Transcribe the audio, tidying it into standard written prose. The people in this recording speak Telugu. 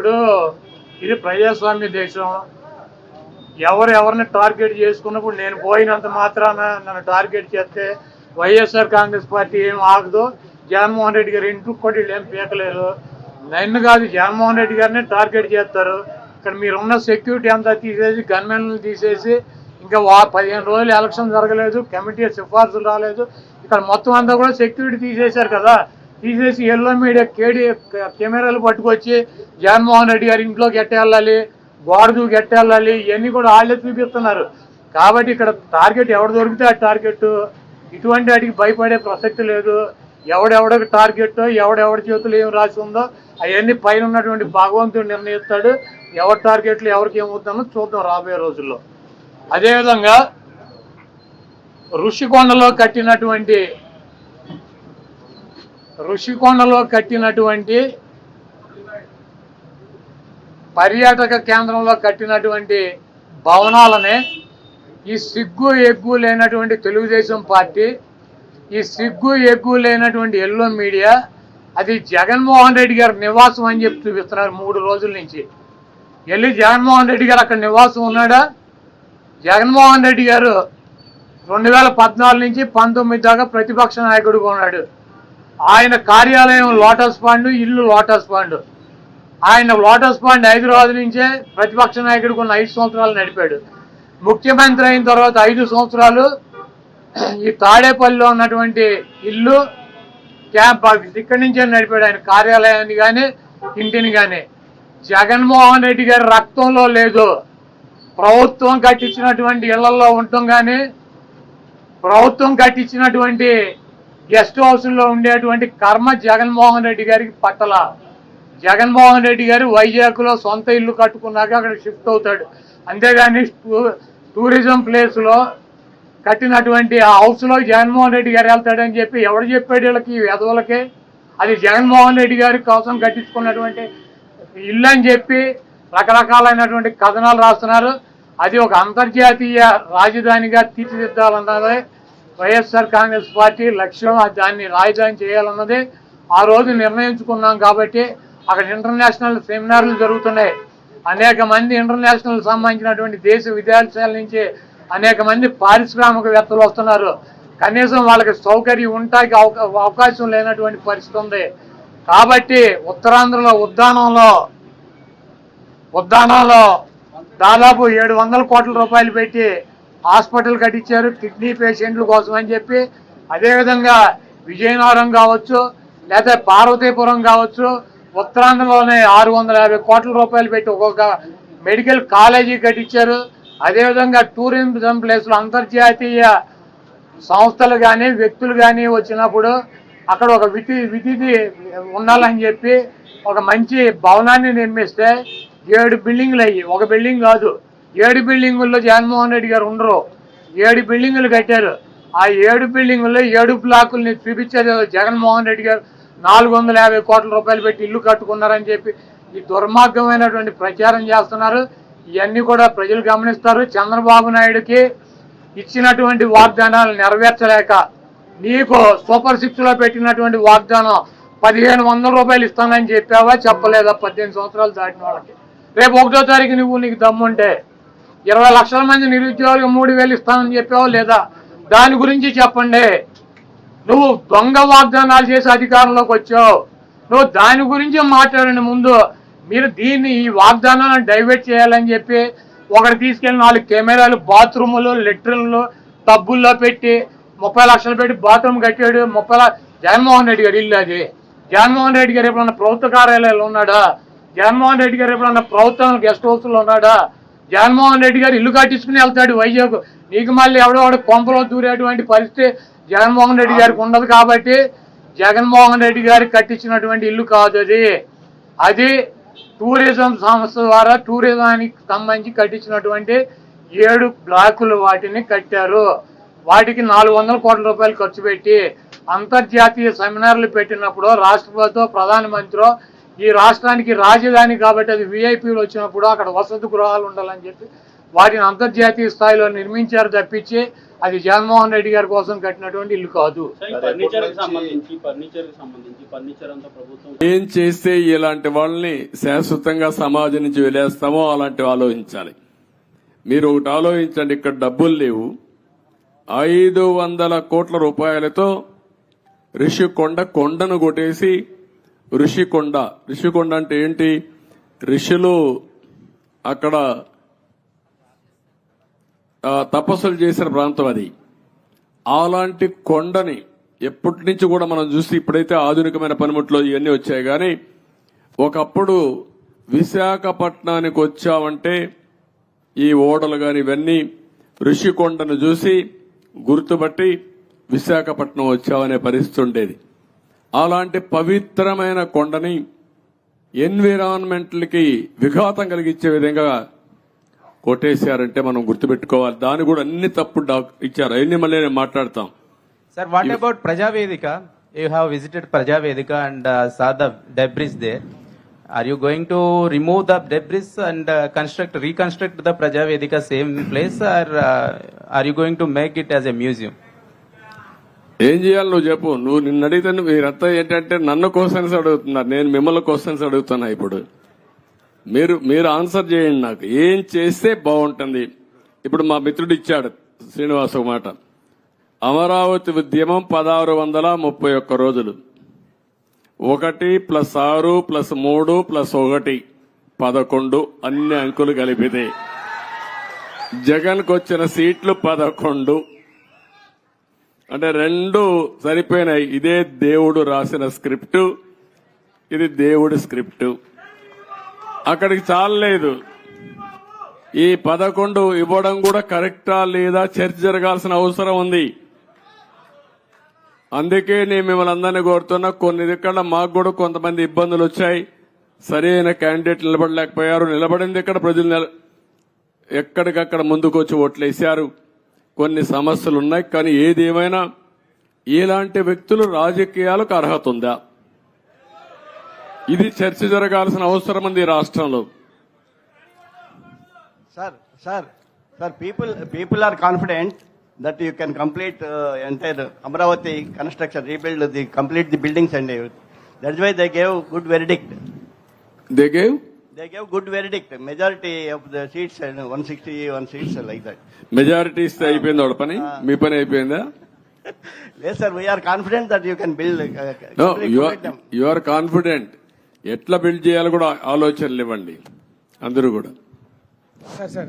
ఇప్పుడు ఇది ప్రజాస్వామ్య దేశం. ఎవరిని టార్గెట్ చేసుకున్నప్పుడు నేను పోయినంత మాత్రాన నన్ను టార్గెట్ చేస్తే వైఎస్ఆర్ కాంగ్రెస్ పార్టీ ఏం ఆగదు. జగన్మోహన్ రెడ్డి గారు ఇంటికి కూడా వీళ్ళు ఏం పీకలేరు. నన్ను కాదు, జగన్మోహన్ రెడ్డి గారిని టార్గెట్ చేస్తారు. ఇక్కడ మీరున్న సెక్యూరిటీ అంతా తీసేసి, గన్మెన్లు తీసేసి, ఇంకా 15 రోజులు ఎలక్షన్ జరగలేదు, కమిటీ సిఫార్సులు రాలేదు, ఇక్కడ మొత్తం అంతా కూడా సెక్యూరిటీ తీసేశారు కదా. తీసేసి ఎల్లో మీడియా కెమెరాలు పట్టుకొచ్చి జగన్మోహన్ రెడ్డి గారి ఇంట్లోకి ఎట్టెళ్ళాలి, గోడదు గెట్టెళ్ళాలి, ఇవన్నీ కూడా వాళ్ళే చూపిస్తున్నారు. కాబట్టి ఇక్కడ టార్గెట్ ఎవరు దొరికితే ఆ టార్గెట్. ఇటువంటి వాటికి భయపడే ప్రసక్తి లేదు. ఎవడెవడికి టార్గెట్, ఎవడెవడి చేతులు ఏం రాసి ఉందో అవన్నీ పైన ఉన్నటువంటి భగవంతుడు నిర్ణయిస్తాడు. ఎవరి టార్గెట్లు ఎవరికి ఏమవుతుందో చూద్దాం రాబోయే రోజుల్లో. అదేవిధంగా ఋషికొండలో కట్టినటువంటి పర్యాటక కేంద్రంలో కట్టినటువంటి భవనాలనే ఈ సిగ్గు ఎగ్గు లేనటువంటి తెలుగుదేశం పార్టీ, ఈ సిగ్గు ఎగ్గు లేనటువంటి ఎల్లో మీడియా అది జగన్మోహన్ రెడ్డి గారి నివాసం అని చెప్పి చూపిస్తున్నారు 3 రోజుల నుంచి. వెళ్ళి జగన్మోహన్ రెడ్డి గారు అక్కడ నివాసం ఉన్నాడా? జగన్మోహన్ రెడ్డి గారు 2014 నుంచి 19 దాకా ప్రతిపక్ష నాయకుడిగా ఉన్నాడు. ఆయన కార్యాలయం లోటస్ పాండ్, ఇల్లు లోటస్ పాండ్. ఆయన లోటస్ పాండ్ హైదరాబాద్ నుంచే ప్రతిపక్ష నాయకుడికి ఉన్న 5 సంవత్సరాలు నడిపాడు. ముఖ్యమంత్రి అయిన తర్వాత 5 సంవత్సరాలు ఈ తాడేపల్లిలో ఉన్నటువంటి ఇల్లు క్యాంప్ ఆఫీస్ ఇక్కడి నుంచే నడిపాడు. ఆయన కార్యాలయాన్ని కానీ ఇంటిని కానీ. జగన్మోహన్ రెడ్డి గారి రక్తంలో లేదు. ప్రభుత్వం కట్టించినటువంటి ఇళ్లలో ఉండటం కానీ, ప్రభుత్వం కట్టించినటువంటి గెస్ట్ హౌస్లో ఉండేటువంటి కర్మ జగన్మోహన్ రెడ్డి గారికి పట్టల. జగన్మోహన్ రెడ్డి గారు వైజాగ్లో సొంత ఇల్లు కట్టుకున్నాక అక్కడ షిఫ్ట్ అవుతాడు. అంతేగాని టూరిజం ప్లేస్లో కట్టినటువంటి ఆ హౌస్లో జగన్మోహన్ రెడ్డి గారు వెళ్తాడని చెప్పి ఎవరు చెప్పాడు వీళ్ళకి, వెధవులకి? అది జగన్మోహన్ రెడ్డి గారి కోసం కట్టించుకున్నటువంటి ఇల్లు అని చెప్పి రకరకాలైనటువంటి కథనాలు రాస్తున్నారు. అది ఒక అంతర్జాతీయ రాజధానిగా తీర్చిదిద్దాలన్నదే వైఎస్ఆర్ కాంగ్రెస్ పార్టీ లక్ష్యం. దాన్ని రాజధాని చేయాలన్నది ఆ రోజు నిర్ణయించుకున్నాం. కాబట్టి అక్కడ ఇంటర్నేషనల్ సెమినార్లు జరుగుతున్నాయి. అనేక మంది ఇంటర్నేషనల్ సంబంధించినటువంటి దేశ విదేశాల నుంచి అనేక మంది పారిశ్రామికవేత్తలు వస్తున్నారు. కనీసం వాళ్ళకి సౌకర్యం ఉండటానికి అవకాశం లేనటువంటి పరిస్థితి ఉంది. కాబట్టి ఉత్తరాంధ్రలో ఉద్దానంలో దాదాపు 700 కోట్ల రూపాయలు పెట్టి హాస్పిటల్ కట్టించారు కిడ్నీ పేషెంట్ల కోసం అని చెప్పి. అదేవిధంగా విజయనగరం కావచ్చు, లేదా పార్వతీపురం కావచ్చు, ఉత్తరాంధ్రలోనే 650 కోట్ల రూపాయలు పెట్టి ఒక్కొక్క మెడికల్ కాలేజీ కట్టించారు. అదేవిధంగా టూరిజం ప్లేస్లో అంతర్జాతీయ సంస్థలు కానీ వ్యక్తులు కానీ వచ్చినప్పుడు అక్కడ ఒక విధిది ఉండాలని చెప్పి ఒక మంచి భవనాన్ని నిర్మిస్తే 7 బిల్డింగులు అయ్యి, ఒక బిల్డింగ్ కాదు 7 బిల్డింగుల్లో జగన్మోహన్ రెడ్డి గారు ఉండరు. 7 బిల్డింగులు కట్టారు. ఆ 7 బిల్డింగుల్లో 7 బ్లాకుల్ని చూపించారు. జగన్మోహన్ రెడ్డి గారు 450 కోట్ల రూపాయలు పెట్టి ఇల్లు కట్టుకున్నారని చెప్పి ఈ దుర్మార్గమైనటువంటి ప్రచారం చేస్తున్నారు. ఇవన్నీ కూడా ప్రజలు గమనిస్తారు. చంద్రబాబు నాయుడుకి ఇచ్చినటువంటి వాగ్దానాలు నెరవేర్చలేక నీకు సూపర్ 6లో పెట్టినటువంటి వాగ్దానం 1500 రూపాయలు ఇస్తానని చెప్పావా, చెప్పలేదా? 18 సంవత్సరాలు దాటిన వాళ్ళకి రేపు 1వ తారీఖు నీకు దమ్ముంటే 20 లక్షల మంది నిరుద్యోగులకు 3000 ఇస్తానని చెప్పావా లేదా? దాని గురించి చెప్పండి. నువ్వు దొంగ వాగ్దానాలు చేసి అధికారంలోకి వచ్చావు. నువ్వు దాని గురించి మాట్లాడండి ముందు. మీరు ఈ వాగ్దానాలను డైవర్ట్ చేయాలని చెప్పి ఒకటి తీసుకెళ్ళి 4 కెమెరాలు బాత్రూములు, లెట్రిన్లు, టబ్బుల్లో పెట్టి 30 లక్షలు పెట్టి బాత్రూమ్ కట్టాడు. జగన్మోహన్ రెడ్డి గారు ఇల్లు అది. జగన్మోహన్ రెడ్డి గారు ఎప్పుడన్నా ప్రభుత్వ కార్యాలయాలు ఉన్నాడా? జగన్మోహన్ రెడ్డి గారు ఎప్పుడన్నా ప్రభుత్వం గెస్ట్ హౌస్లో ఉన్నాడా? జగన్మోహన్ రెడ్డి గారు ఇల్లు కట్టించుకుని వెళ్తాడు వైజాగ్. నీకు మళ్ళీ ఎవడో కొంపలో దూరేటువంటి పరిస్థితి జగన్మోహన్ రెడ్డి గారికి ఉండదు. కాబట్టి జగన్మోహన్ రెడ్డి గారికి కట్టించినటువంటి ఇల్లు కాదు అది టూరిజం సంస్థ ద్వారా టూరిజానికి సంబంధించి కట్టించినటువంటి 7 బ్లాకులు వాటిని కట్టారు. వాటికి 400 కోట్ల రూపాయలు ఖర్చు పెట్టి అంతర్జాతీయ సెమినార్లు పెట్టినప్పుడు రాష్ట్రపతితో ప్రధానమంత్రి ఈ రాష్ట్రానికి రాజధాని కాబట్టి అది విఐపీలు వచ్చినప్పుడు అక్కడ వసతి గృహాలు ఉండాలని చెప్పి వాటిని అంతర్జాతీయ స్థాయిలో నిర్మించారు తప్పించి అది జగన్మోహన్ రెడ్డి గారి కోసం కట్టినటువంటి ఇల్లు కాదు. ఫర్నిచర్ కి సంబంధించి ఫర్నిచర్ అంతా ప్రభుత్వం ఏం చేస్తే ఇలాంటి వాళ్ళని శాశ్వతంగా సమాజం నుంచి వెలేస్తామో అలాంటివి ఆలోచించాలి. మీరు ఒకటి ఆలోచించండి, ఇక్కడ డబ్బులు లేవు. 500 కోట్ల రూపాయలతో కొండను కొట్టేసి ఋషికొండ అంటే ఏంటి? ఋషులు అక్కడ తపస్సులు చేసిన ప్రాంతం అది. అలాంటి కొండని ఎప్పటి నుంచి కూడా మనం చూసి ఇప్పుడైతే ఆధునికమైన పనిముట్లు ఇవన్నీ వచ్చాయి, కానీ ఒకప్పుడు విశాఖపట్నానికి వచ్చామంటే ఈ ఓడలు గాని ఇవన్నీ ఋషికొండను చూసి గుర్తుపట్టి విశాఖపట్నం వచ్చామనే పరిస్థితి ఉండేది. అలాంటి పవిత్రమైన కొండని ఎన్విరాన్మెంట్లకి విఘాతం కలిగించే విధంగా కొట్టేశారంటే మనం గుర్తుపెట్టుకోవాలి. దాని కూడా అన్ని తప్పుడు ఇచ్చారు. అవన్నీ మళ్ళీ నేను మాట్లాడతాం. Sir, what about Prajavedika? You have visited Prajavedika and saw the debris there. Are you going to remove the debris and reconstruct the Prajavedika same place, or are you going to make it as a museum? ఏం చేయాలి నువ్వు చెప్పు. నువ్వు నిన్ను అడిగితే మీరంతా ఏంటంటే నన్ను క్వశ్చన్స్ అడుగుతున్నారు, నేను మిమ్మల్ని క్వశ్చన్స్ అడుగుతున్నా. ఇప్పుడు మీరు ఆన్సర్ చేయండి. నాకు ఏం చేస్తే బాగుంటుంది? ఇప్పుడు మా మిత్రుడు ఇచ్చాడు శ్రీనివాస్ ఒక మాట. అమరావతి ఉద్యమం 1631 రోజులు. 1 + 6 + 3 + 1 11 అన్ని అంకులు కలిపితే జగన్కు వచ్చిన సీట్లు 11. అంటే 2 సరిపోయినాయి. ఇదే దేవుడు రాసిన స్క్రిప్టు, ఇది దేవుడి స్క్రిప్టు. అక్కడికి చాలలేదు. ఈ 11 ఇవ్వడం కూడా కరెక్టా లేదా చర్చ జరగాల్సిన అవసరం ఉంది. అందుకే నేను మిమ్మల్ని అందరినీ కోరుతున్నా, కొన్ని ఇక్కడ మాకు కూడా కొంతమంది ఇబ్బందులు వచ్చాయి. సరైన క్యాండిడేట్ నిలబడలేకపోయారు. నిలబడింది ఇక్కడ ప్రజలు ఎక్కడికక్కడ ముందుకు వచ్చి ఓట్లేశారు. కొన్ని సమస్యలు ఉన్నాయి. కానీ ఏదేమైనా ఇలాంటి వ్యక్తులు రాజకీయాలకు అర్హత ఉందా? ఇది చర్చ జరగాల్సిన అవసరం ఉంది రాష్ట్రంలో. Sir, people are confident that you can complete entire Amravati construction, complete the buildings and everything. That's why they gave good verdict. They gave good verdict. Majority of the seats and 161 seats like that. Majority ఇస్తే అయిపోయింది వాళ్ళ పని. మీ పని అయిపోయిందా? Yes, sir. We are confident that you can build. No, you are confident. ఎట్లా బిల్డ్ చేయాలో కూడా ఆలోచనలు ఇవ్వండి అందరూ కూడా. సార్